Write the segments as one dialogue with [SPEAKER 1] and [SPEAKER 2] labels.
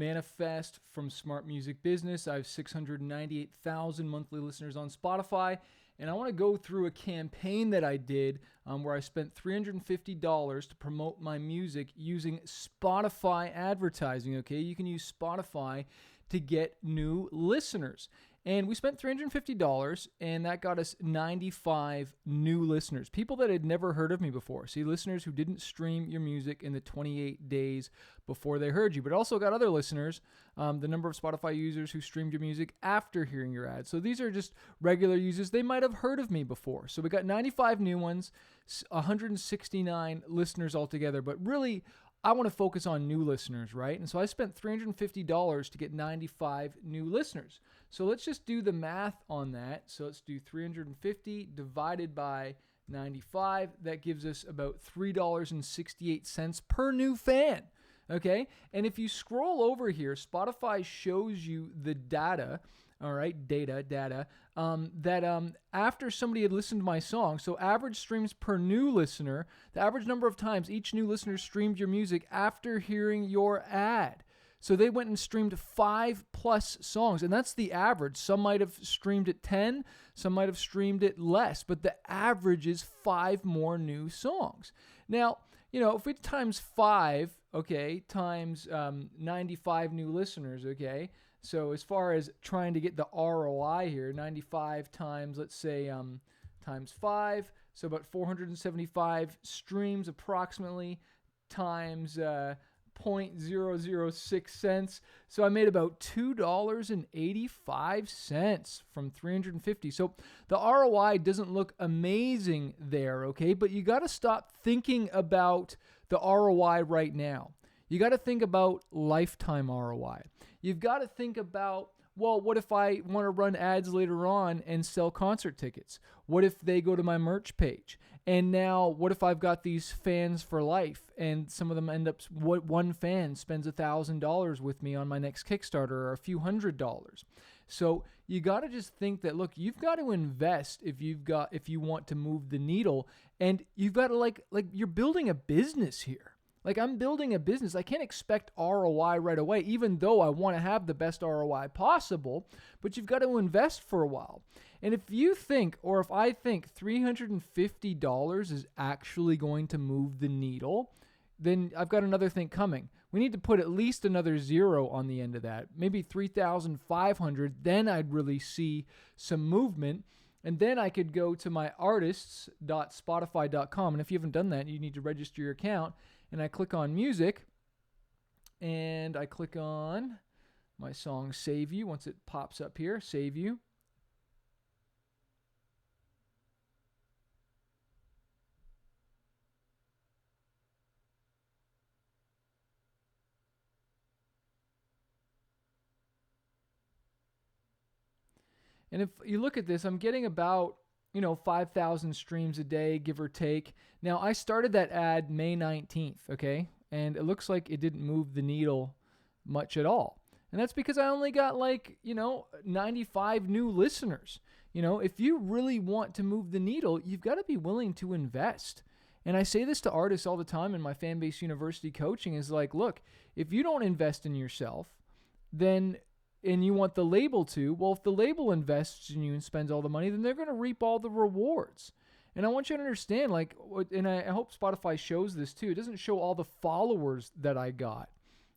[SPEAKER 1] Manifest from Smart Music Business. I have 698,000 monthly listeners on Spotify, and I want to go through a campaign that I did where I spent $350 to promote my music using Spotify advertising. Okay, you can use Spotify to get new listeners. And we spent $350, and that got us 95 new listeners, people that had never heard of me before. See, listeners who didn't stream your music in the 28 days before they heard you, but also got other listeners, the number of Spotify users who streamed your music after hearing your ad. So these are just regular users. They might have heard of me before. So we got 95 new ones, 169 listeners altogether, but really, I want to focus on new listeners, right? And so I spent $350 to get 95 new listeners. So let's just do the math on that. So let's do 350 divided by 95. That gives us about $3.68 per new fan. Okay? And if you scroll over here, Spotify shows you the data, all right, data, that after somebody had listened to my song, so average streams per new listener, the average number of times each new listener streamed your music after hearing your ad. So they went and streamed 5+ songs, and that's the average. Some might have streamed it 10, some might have streamed it less, but the average is 5 more new songs. Now, if we times 5, okay, times 95 new listeners, okay, so as far as trying to get the ROI here, 95 times, let's say, times 5, so about 475 streams approximately, times 0.006 cents. So I made about $2.85 from 350. So the ROI doesn't look amazing there, okay? But you got to stop thinking about the ROI right now. You got to think about lifetime ROI. You've got to think about, well, what if I want to run ads later on and sell concert tickets? What if they go to my merch page? And now, what if I've got these fans for life and some of them end up, one fan spends $1,000 with me on my next Kickstarter or a few $100s. So you got to just think that, look, you've got to invest if you want to move the needle, and you've got to like you're building a business here. Like, I'm building a business. I can't expect ROI right away, even though I want to have the best ROI possible, but you've got to invest for a while. And if you think, or if I think $350 is actually going to move the needle, then I've got another thing coming. We need to put at least another 0 on the end of that, maybe 3,500. Then I'd really see some movement. And then I could go to my artists.spotify.com. And if you haven't done that, you need to register your account. And I click on music, and I click on my song Save You. Once it pops up here, Save You. And if you look at this, I'm getting about 5,000 streams a day, give or take. Now, I started that ad May 19th, okay? And it looks like it didn't move the needle much at all. And that's because I only got 95 new listeners. If you really want to move the needle, you've got to be willing to invest. And I say this to artists all the time in my Fanbase University coaching is like, look, if you don't invest in yourself, and you want the label to, well, if the label invests in you and spends all the money, then they're going to reap all the rewards. And I want you to understand, and I hope Spotify shows this too. It doesn't show all the followers that I got,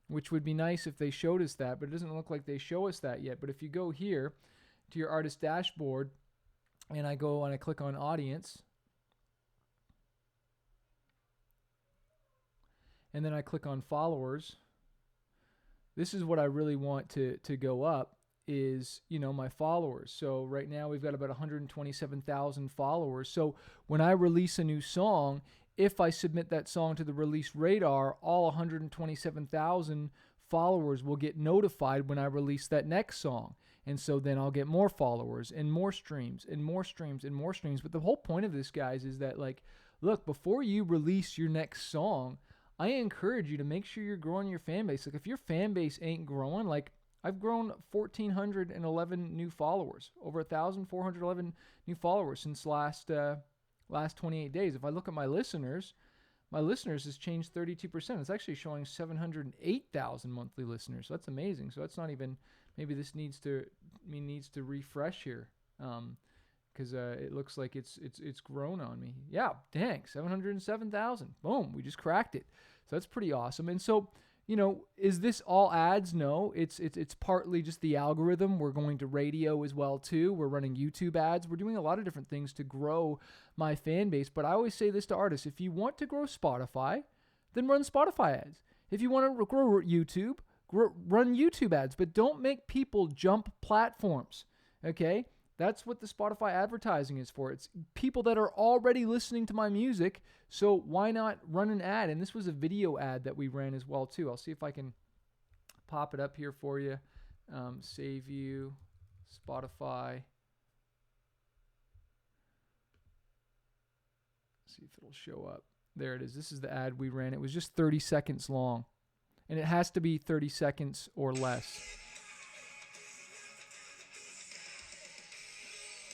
[SPEAKER 1] which would be nice if they showed us that, but it doesn't look like they show us that yet. But if you go here to your artist dashboard, and I go and I click on audience, and then I click on followers, this is what I really want to go up is, my followers. So right now we've got about 127,000 followers. So when I release a new song, if I submit that song to the release radar, all 127,000 followers will get notified when I release that next song. And so then I'll get more followers and more streams and more streams and more streams. But the whole point of this, guys, is that look, before you release your next song, I encourage you to make sure you're growing your fan base. If your fan base ain't growing, I've grown 1,411 new followers, over 1,411 new followers since last 28 days. If I look at my listeners my listeners has changed 32%. It's actually showing 708,000 monthly listeners. So that's amazing. So that's not even, maybe this needs to refresh here. Because it looks like it's grown on me. Yeah, dang, 707,000. Boom, we just cracked it. So that's pretty awesome. And so, is this all ads? No, it's partly just the algorithm. We're going to radio as well too. We're running YouTube ads. We're doing a lot of different things to grow my fan base. But I always say this to artists: if you want to grow Spotify, then run Spotify ads. If you want to grow YouTube, run YouTube ads. But don't make people jump platforms. Okay. That's what the Spotify advertising is for. It's people that are already listening to my music, so why not run an ad? And this was a video ad that we ran as well, too. I'll see if I can pop it up here for you. Save you, Spotify. See if it'll show up. There it is. This is the ad we ran. It was just 30 seconds long, and it has to be 30 seconds or less.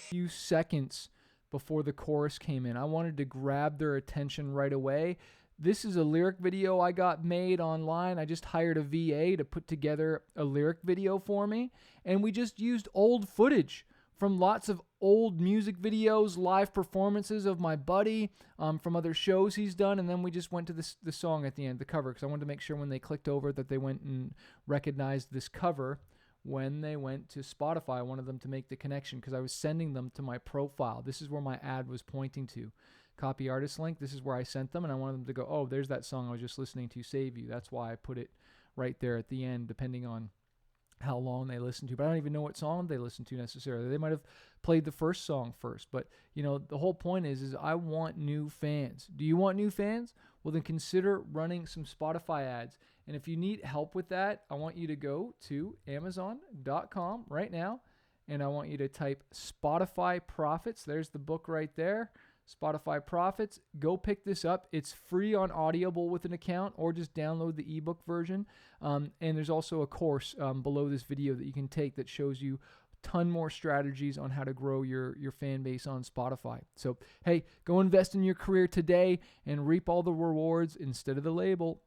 [SPEAKER 1] Few seconds before the chorus came in. I wanted to grab their attention right away. This is a lyric video I got made online. I just hired a VA to put together a lyric video for me, and we just used old footage from lots of old music videos, live performances of my buddy, from other shows he's done, and then we just went to the song at the end, the cover, because I wanted to make sure when they clicked over that they went and recognized this cover. When they went to Spotify, I wanted them to make the connection because I was sending them to my profile. This is where my ad was pointing to. Copy artist link. This is where I sent them, and I wanted them to go, oh, there's that song I was just listening to, Save You. That's why I put it right there at the end, depending on how long they listened to. But I don't even know what song they listened to necessarily. They might have played the first song first. But, the whole point is I want new fans. Do you want new fans? Well, then consider running some Spotify ads. And if you need help with that, I want you to go to Amazon.com right now, and I want you to type Spotify Profits. There's the book right there, Spotify Profits. Go pick this up. It's free on Audible with an account, or just download the ebook version. And there's also a course below this video that you can take that shows you a ton more strategies on how to grow your fan base on Spotify. So, hey, go invest in your career today and reap all the rewards instead of the label.